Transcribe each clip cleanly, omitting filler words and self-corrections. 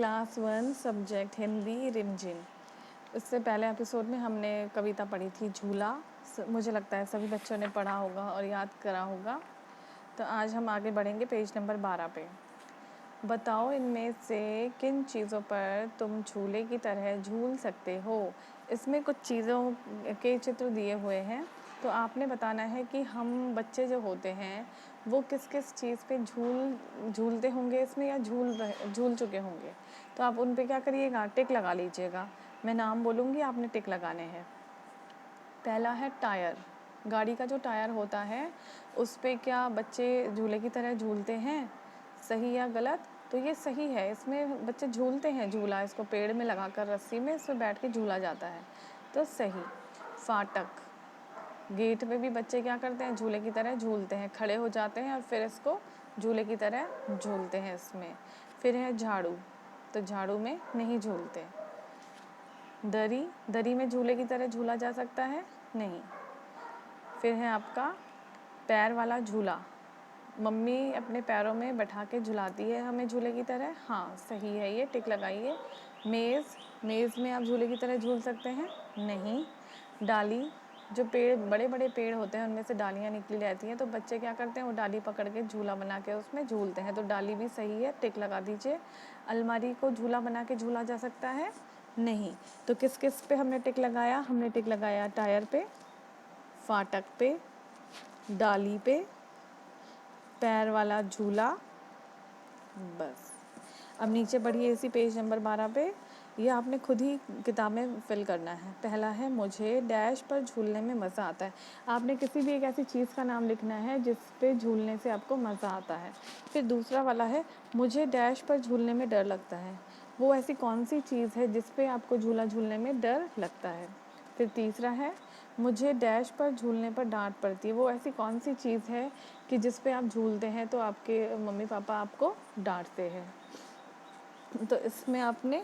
Class 1 subject Hindi रिमझिम। इससे पहले एपिसोड में हमने कविता पढ़ी थी झूला। मुझे लगता है सभी बच्चों ने पढ़ा होगा और याद करा होगा। तो आज हम आगे बढ़ेंगे पेज नंबर 12 पे। बताओ इनमें से किन चीज़ों पर तुम झूले की तरह झूल सकते हो। इसमें कुछ चीज़ों के चित्र दिए हुए हैं, तो आपने बताना है कि हम बच्चे जो होते हैं वो किस किस चीज़ पे झूलते होंगे इसमें, या झूल चुके होंगे। तो आप उन पे क्या करिएगा, टिक लगा लीजिएगा। मैं नाम बोलूँगी, आपने टिक लगाने हैं। पहला है टायर। गाड़ी का जो टायर होता है उस पे क्या बच्चे झूले की तरह झूलते हैं? सही या गलत? तो ये सही है, इसमें बच्चे झूलते हैं झूला। इसको पेड़ में लगाकर रस्सी में इसमें बैठ के झूला जाता है, तो सही। फाटक, गेट पे भी बच्चे क्या करते हैं, झूले की तरह झूलते हैं, खड़े हो जाते हैं और फिर इसको झूले की तरह झूलते हैं इसमें। फिर है झाड़ू, तो झाड़ू में नहीं झूलते। दरी, दरी में झूले की तरह झूला जा सकता है? नहीं। फिर है आपका पैर वाला झूला। मम्मी अपने पैरों में बैठा के झुलाती है हमें झूले की तरह। हाँ सही है, ये टिक लगाइए। मेज़, मेज़ में आप झूले की तरह झूल सकते हैं? नहीं। डाली, जो पेड़, बड़े बड़े पेड़ होते हैं उनमें से डालियाँ निकली रहती हैं, तो बच्चे क्या करते हैं, वो डाली पकड़ के झूला बना के उसमें झूलते हैं, तो डाली भी सही है, टिक लगा दीजिए। अलमारी को झूला बना के झूला जा सकता है? नहीं। तो किस किस पे हमने टिक लगाया? हमने टिक लगाया टायर पे, फाटक पे, डाली पे, पैर वाला झूला। बस। अब नीचे बढ़िए इसी पेज नंबर 12 पे। ये आपने खुद ही किताब में फिल करना है। पहला है मुझे डैश पर झूलने में मज़ा आता है। आपने किसी भी एक ऐसी चीज़ का नाम लिखना है जिस पे झूलने से आपको मज़ा आता है। फिर दूसरा वाला है मुझे डैश पर झूलने में डर लगता है। वो ऐसी कौन सी चीज़ है जिस पे आपको झूला झूलने में डर लगता है। फिर तीसरा है मुझे डैश पर झूलने पर डांट पड़ती है। वो ऐसी कौन सी चीज़ है कि जिस पे आप झूलते हैं तो आपके मम्मी पापा आपको डांटते हैं। तो इसमें आपने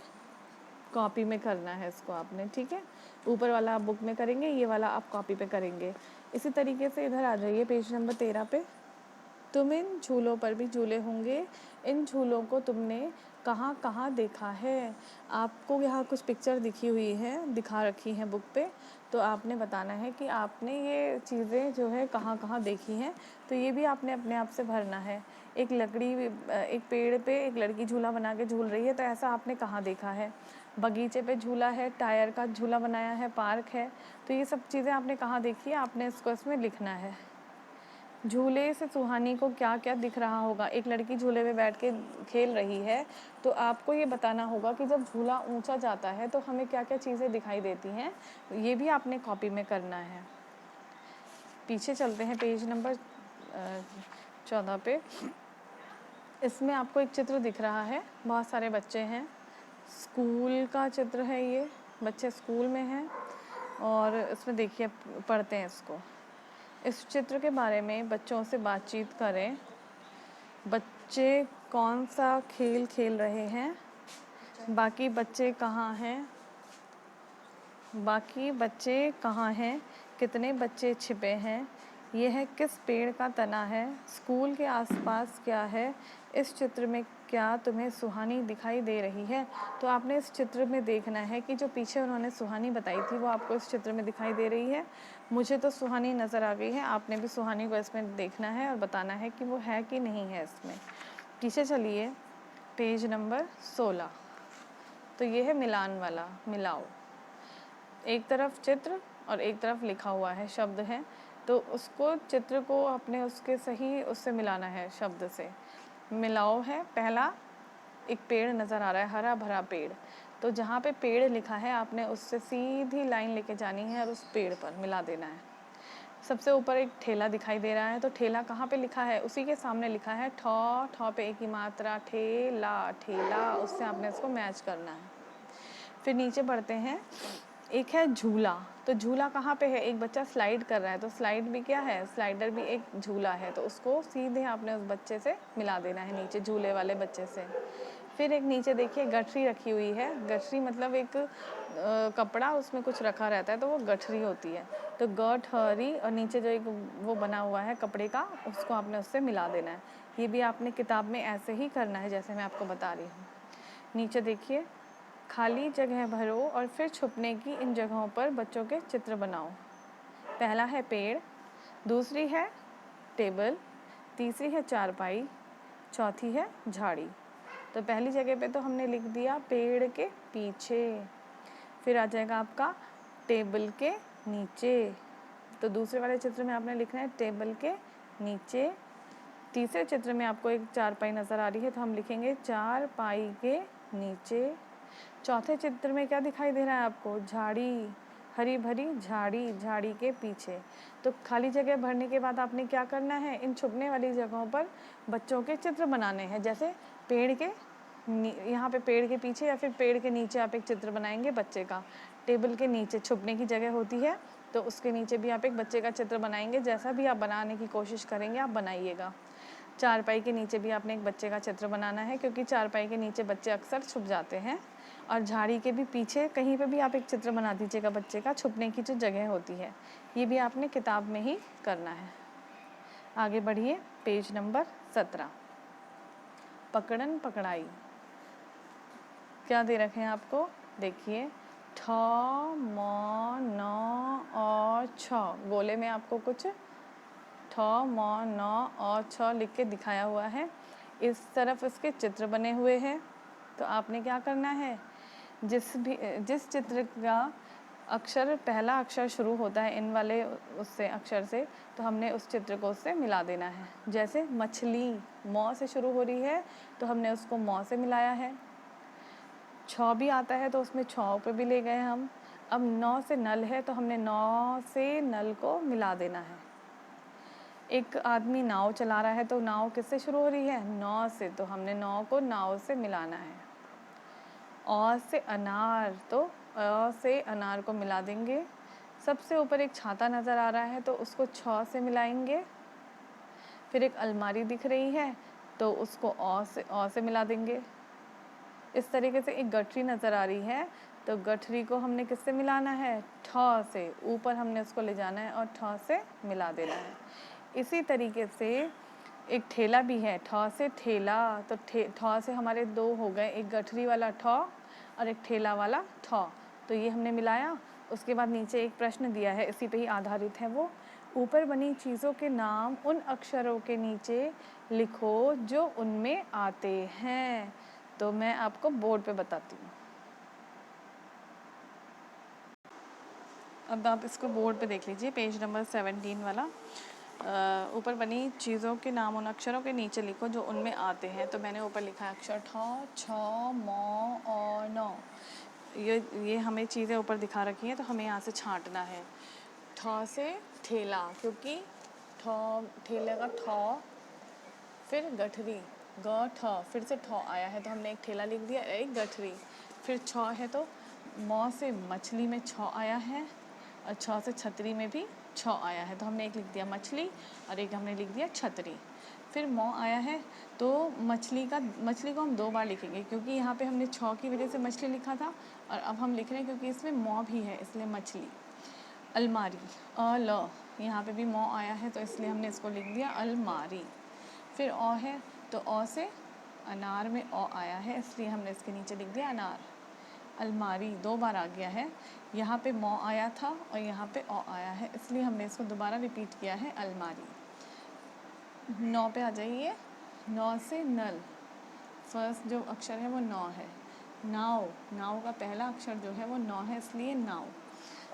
कॉपी में करना है इसको आपने, ठीक है। ऊपर वाला आप बुक में करेंगे, ये वाला आप कॉपी पे करेंगे। इसी तरीके से इधर आ जाइए पेज नंबर 13 पे। तुम इन झूलों पर भी झूले होंगे। इन झूलों को तुमने कहाँ कहाँ देखा है। आपको यहाँ कुछ पिक्चर दिखी हुई है, दिखा रखी हैं बुक पे, तो आपने बताना है कि आपने ये चीज़ें जो है कहाँ कहाँ देखी हैं। तो ये भी आपने अपने आप से भरना है। एक पेड़ पे एक लड़की झूला बना के झूल रही है, तो ऐसा आपने कहाँ देखा है। बगीचे पे झूला है, टायर का झूला बनाया है, पार्क है, तो ये सब चीज़ें आपने कहाँ देखी है, आपने इसको इसमें लिखना है। झूले से सुहानी को क्या क्या दिख रहा होगा। एक लड़की झूले में बैठ के खेल रही है, तो आपको ये बताना होगा कि जब झूला ऊंचा जाता है तो हमें क्या क्या चीज़ें दिखाई देती हैं। ये भी आपने कॉपी में करना है। पीछे चलते हैं पेज नंबर 14 पे। इसमें आपको एक चित्र दिख रहा है, बहुत सारे बच्चे हैं, स्कूल का चित्र है ये। बच्चे स्कूल में हैं और इसमें देखिए पढ़ते हैं इसको। इस चित्र के बारे में बच्चों से बातचीत करें। बच्चे कौन सा खेल खेल रहे हैं, बाकी बच्चे कहाँ हैं, बाकी बच्चे कहाँ हैं, कितने बच्चे छिपे हैं, यह है किस पेड़ का तना है, स्कूल के आसपास क्या है, इस चित्र में क्या तुम्हें सुहानी दिखाई दे रही है। तो आपने इस चित्र में देखना है कि जो पीछे उन्होंने सुहानी बताई थी वो आपको इस चित्र में दिखाई दे रही है। मुझे तो सुहानी नज़र आ गई है, आपने भी सुहानी को इसमें देखना है और बताना है कि वो है कि नहीं है इसमें। पीछे चलिए पेज नंबर 16। तो ये है मिलान वाला, मिलाओ। एक तरफ चित्र और एक तरफ लिखा हुआ है, शब्द हैं, तो उसको चित्र को अपने उसके सही उससे मिलाना है शब्द से। मिलाओ है पहला, एक पेड़ नज़र आ रहा है, हरा भरा पेड़, तो जहाँ पे पेड़ लिखा है आपने उससे सीधी लाइन लेके जानी है और उस पेड़ पर मिला देना है। सबसे ऊपर एक ठेला दिखाई दे रहा है, तो ठेला कहाँ पे लिखा है, उसी के सामने लिखा है ठौ, ठौ पे एक ही मात्रा, ठेला, ठेला, उससे आपने इसको मैच करना है। फिर नीचे बढ़ते हैं, एक है झूला, तो झूला कहाँ पे है, एक बच्चा स्लाइड कर रहा है, तो स्लाइड भी क्या है, स्लाइडर भी एक झूला है, तो उसको सीधे आपने उस बच्चे से मिला देना है, नीचे झूले वाले बच्चे से। फिर एक नीचे देखिए गठरी रखी हुई है। गठरी मतलब एक कपड़ा, उसमें कुछ रखा रहता है, तो वो गठरी होती है। तो गठरी, और नीचे जो एक वो बना हुआ है कपड़े का, उसको आपने उससे मिला देना है। ये भी आपने किताब में ऐसे ही करना है जैसे मैं आपको बता रही हूँ। नीचे देखिए, खाली जगह भरो और फिर छुपने की इन जगहों पर बच्चों के चित्र बनाओ। पहला है पेड़, दूसरी है टेबल, तीसरी है चारपाई, चौथी है झाड़ी। तो पहली जगह पे तो हमने लिख दिया पेड़ के पीछे, फिर आ जाएगा आपका टेबल के नीचे। तो दूसरे वाले चित्र में आपने लिखना है टेबल के नीचे। तीसरे चित्र में आपको एक चारपाई नज़र आ रही है, तो हम लिखेंगे चारपाई के नीचे। चौथे चित्र में क्या दिखाई दे रहा है आपको? झाड़ी, हरी भरी झाड़ी, झाड़ी के पीछे। तो खाली जगह भरने के बाद आपने क्या करना है? इन छुपने वाली जगहों पर बच्चों के चित्र बनाने हैं। जैसे पेड़ के यहाँ पे पेड़ के पीछे या फिर पेड़ के नीचे आप एक चित्र बनाएंगे बच्चे का। टेबल के नीचे छुपने की जगह होती है, तो उसके नीचे भी आप एक बच्चे का चित्र बनाएंगे। जैसा भी आप बनाने की कोशिश करेंगे आप बनाइएगा। चारपाई के नीचे भी आपने एक बच्चे का चित्र बनाना है, क्योंकि चारपाई के नीचे बच्चे अक्सर छुप जाते हैं। और झाड़ी के भी पीछे कहीं पे भी आप एक चित्र बना दीजिएगा बच्चे का, छुपने की जो जगह होती है। ये भी आपने किताब में ही करना है। आगे बढ़िए, पेज नंबर 17। पकड़न पकड़ाई। क्या दे रखे हैं आपको? देखिए, ठ, म, न और छ। गोले में आपको कुछ ठ, म, न और छ लिख के दिखाया हुआ है। इस तरफ इसके चित्र बने हुए हैं। तो आपने क्या करना है? जिस चित्र का अक्षर पहला अक्षर शुरू होता है इन वाले उससे अक्षर से, तो हमने उस चित्र को उससे मिला देना है। जैसे मछली मौ से शुरू हो रही है, तो हमने उसको मौ से मिलाया है। छ भी आता है तो उसमें छ पे भी ले गए हम। अब नौ से नल है, तो हमने नौ से नल को मिला देना है। एक आदमी नाव चला रहा है, तो नाव किससे शुरू हो रही है? नौ से, तो हमने नौ को नाव से मिलाना है। औ से अनार, तो अ से अनार को मिला देंगे। सबसे ऊपर एक छाता नज़र आ रहा है, तो उसको छ से मिलाएंगे। फिर एक अलमारी दिख रही है, तो उसको अ से मिला देंगे। इस तरीके से एक गठरी नज़र आ रही है, तो गठरी को हमने किससे मिलाना है? ठ से। ऊपर हमने उसको ले जाना है और ठ से मिला देना है। इसी तरीके से एक ठेला भी है, ठ से ठेला। तो ठ से हमारे दो हो गए, एक गठरी वाला ठ और एक ठेला वाला ठ। तो ये हमने मिलाया। उसके बाद नीचे एक प्रश्न दिया है, इसी पे ही आधारित है वो। ऊपर बनी चीज़ों के नाम उन अक्षरों के नीचे लिखो जो उनमें आते हैं। तो मैं आपको बोर्ड पे बताती हूँ। अब आप इसको बोर्ड पे देख लीजिए, पेज नंबर 17 वाला। ऊपर बनी चीज़ों के नाम उन अक्षरों के नीचे लिखो जो उनमें आते हैं। तो मैंने ऊपर लिखा है अक्षर ठ, छ, म और न। ये हमें चीज़ें ऊपर दिखा रखी हैं, तो हमें यहाँ से छांटना है। ठ से ठेला, क्योंकि ठेले का ठ, फिर गठरी ग ठ, फिर से ठ आया है, तो हमने एक ठेला लिख दिया, एक गठरी। फिर छ है, तो मौ से मछली में छ आया है, और छ से छतरी में भी छ आया है, तो हमने एक लिख दिया मछली और एक हमने लिख दिया छतरी। फिर मौ आया है, तो मछली को हम दो बार लिखेंगे, क्योंकि यहाँ पे हमने छ की वजह से मछली लिखा था, और अब हम लिख रहे हैं क्योंकि इसमें मौ भी है, इसलिए मछली। अलमारी, अ ल, यहाँ पे भी मौ आया है, तो इसलिए हमने इसको लिख दिया अलमारी। फिर अ है, तो अ से अनार में अ आया है, इसलिए हमने इसके नीचे लिख दिया अनार। अलमारी दो बार आ गया है, यहाँ पे मौ आया था और यहाँ पे अ आया है, इसलिए हमने इसको दोबारा रिपीट किया है अलमारी। नौ पे आ जाइए, नौ से नल, फर्स्ट जो अक्षर है वो नौ है। नाव, नाव का पहला अक्षर जो है वो नौ है, इसलिए नाव।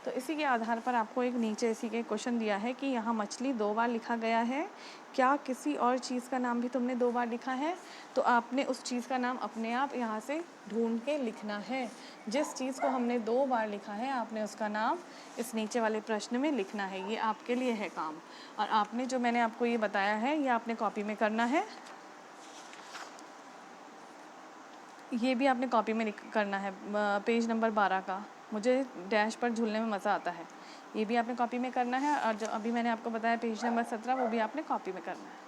तो इसी के आधार पर आपको एक नीचे इसी के क्वेश्चन दिया है कि यहाँ मछली दो बार लिखा गया है, क्या किसी और चीज़ का नाम भी तुमने दो बार लिखा है? तो आपने उस चीज़ का नाम अपने आप यहाँ से ढूंढ के लिखना है। जिस चीज़ को हमने दो बार लिखा है, आपने उसका नाम इस नीचे वाले प्रश्न में लिखना है। ये आपके लिए है काम, और आपने जो मैंने आपको ये बताया है, ये आपने कॉपी में करना है। ये भी आपने कॉपी में करना है, पेज नंबर 12 का। मुझे डैश पर झूलने में मज़ा आता है। ये भी आपने कॉपी में करना है, और जो अभी मैंने आपको बताया पेज नंबर 17, वो भी आपने कॉपी में करना है।